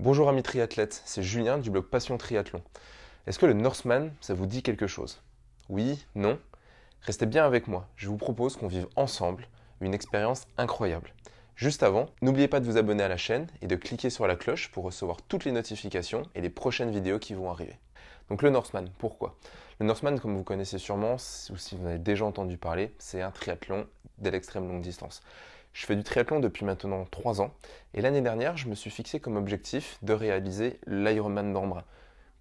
Bonjour amis triathlètes, c'est Julien du blog Passion Triathlon. Est-ce que le Norseman, ça vous dit quelque chose? Oui? Non? Restez bien avec moi, je vous propose qu'on vive ensemble une expérience incroyable. Juste avant, n'oubliez pas de vous abonner à la chaîne et de cliquer sur la cloche pour recevoir toutes les notifications et les prochaines vidéos qui vont arriver. Donc le Norseman, pourquoi? Le Norseman, comme vous connaissez sûrement, ou si vous en avez déjà entendu parler, c'est un triathlon de l'extrême longue distance. Je fais du triathlon depuis maintenant 3 ans et l'année dernière, je me suis fixé comme objectif de réaliser l'Ironman d'Embrun.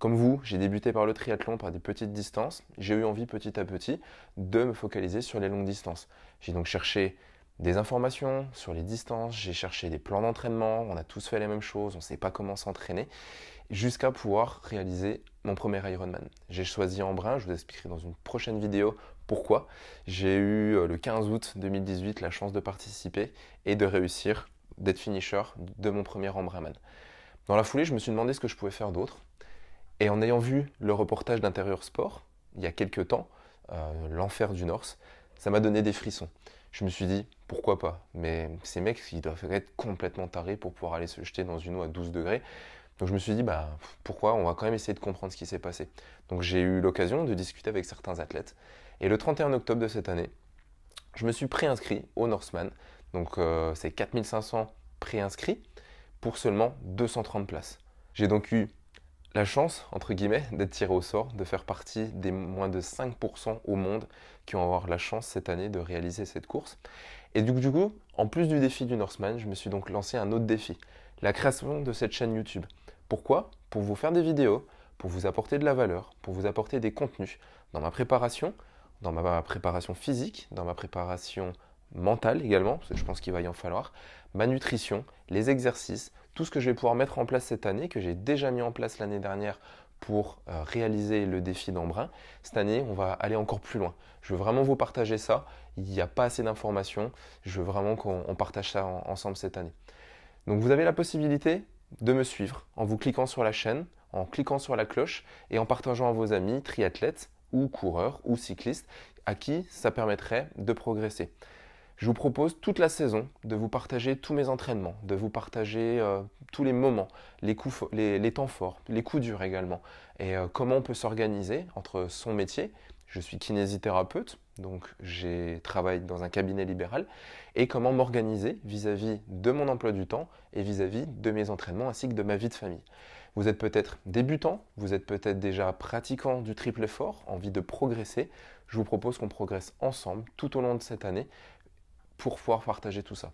Comme vous, j'ai débuté par le triathlon par des petites distances. J'ai eu envie petit à petit de me focaliser sur les longues distances. J'ai donc cherché des informations sur les distances, j'ai cherché des plans d'entraînement, on a tous fait les mêmes choses, on ne sait pas comment s'entraîner, jusqu'à pouvoir réaliser mon premier Ironman. J'ai choisi Embrun, je vous expliquerai dans une prochaine vidéo pourquoi. J'ai eu le 15 août 2018 la chance de participer et de réussir, d'être finisher de mon premier Embrunman. Dans la foulée, je me suis demandé ce que je pouvais faire d'autre. Et en ayant vu le reportage d'Intérieur Sport, il y a quelques temps, l'enfer du Norse, ça m'a donné des frissons. Je me suis dit, pourquoi pas? Mais ces mecs, ils doivent être complètement tarés pour pouvoir aller se jeter dans une eau à 12 degrés. Donc je me suis dit, bah, pourquoi? On va quand même essayer de comprendre ce qui s'est passé. Donc j'ai eu l'occasion de discuter avec certains athlètes. Et le 31 octobre de cette année, je me suis préinscrit au Norseman. Donc c'est 4500 préinscrits pour seulement 230 places. J'ai donc eu la chance, entre guillemets, d'être tiré au sort, de faire partie des moins de 5% au monde qui vont avoir la chance cette année de réaliser cette course. Et du coup, en plus du défi du Norseman, je me suis donc lancé un autre défi, la création de cette chaîne YouTube. Pourquoi? Pour vous faire des vidéos, pour vous apporter de la valeur, pour vous apporter des contenus dans ma préparation physique, dans ma préparation mentale également, parce que je pense qu'il va y en falloir, ma nutrition, les exercices, tout ce que je vais pouvoir mettre en place cette année, que j'ai déjà mis en place l'année dernière pour réaliser le défi d'Embrun. Cette année, on va aller encore plus loin. Je veux vraiment vous partager ça. Il n'y a pas assez d'informations. Je veux vraiment qu'on partage ça ensemble cette année. Donc vous avez la possibilité de me suivre en vous cliquant sur la chaîne, en cliquant sur la cloche et en partageant à vos amis triathlètes ou coureurs ou cyclistes à qui ça permettrait de progresser. Je vous propose toute la saison de vous partager tous mes entraînements, de vous partager tous les moments, les temps forts, les coups durs également, et comment on peut s'organiser entre son métier. Je suis kinésithérapeute, donc j'ai travaillé dans un cabinet libéral, et comment m'organiser vis-à-vis de mon emploi du temps et vis-à-vis de mes entraînements ainsi que de ma vie de famille. Vous êtes peut-être débutant, vous êtes peut-être déjà pratiquant du triple effort, envie de progresser. Je vous propose qu'on progresse ensemble tout au long de cette année pour pouvoir partager tout ça.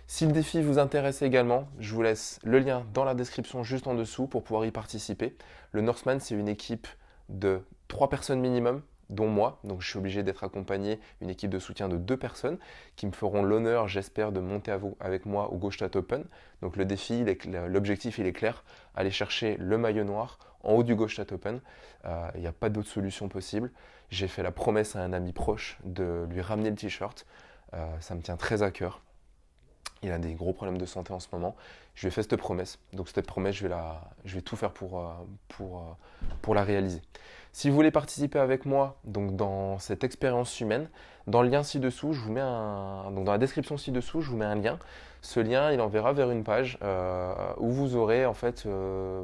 Si le défi vous intéresse également, je vous laisse le lien dans la description juste en dessous pour pouvoir y participer. Le Norseman, c'est une équipe de 3 personnes minimum, dont moi. Donc je suis obligé d'être accompagné, une équipe de soutien de 2 personnes qui me feront l'honneur, j'espère, de monter avec moi au Gstaad Open. Donc le défi, l'objectif, il est clair. Aller chercher le maillot noir en haut du Gstaad Open. Il n'y a pas d'autre solution possible. J'ai fait la promesse à un ami proche de lui ramener le t-shirt. Ça me tient très à cœur. Il a des gros problèmes de santé en ce moment. Je lui ai fait cette promesse. Donc cette promesse, je vais tout faire pour la réaliser. Si vous voulez participer avec moi donc dans cette expérience humaine, dans le lien ci-dessous, donc dans la description ci-dessous, je vous mets un lien. Ce lien, il enverra vers une page où vous aurez en fait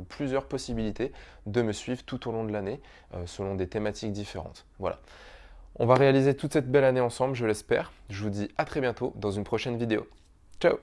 plusieurs possibilités de me suivre tout au long de l'année selon des thématiques différentes. Voilà. On va réaliser toute cette belle année ensemble, je l'espère. Je vous dis à très bientôt dans une prochaine vidéo. Ciao!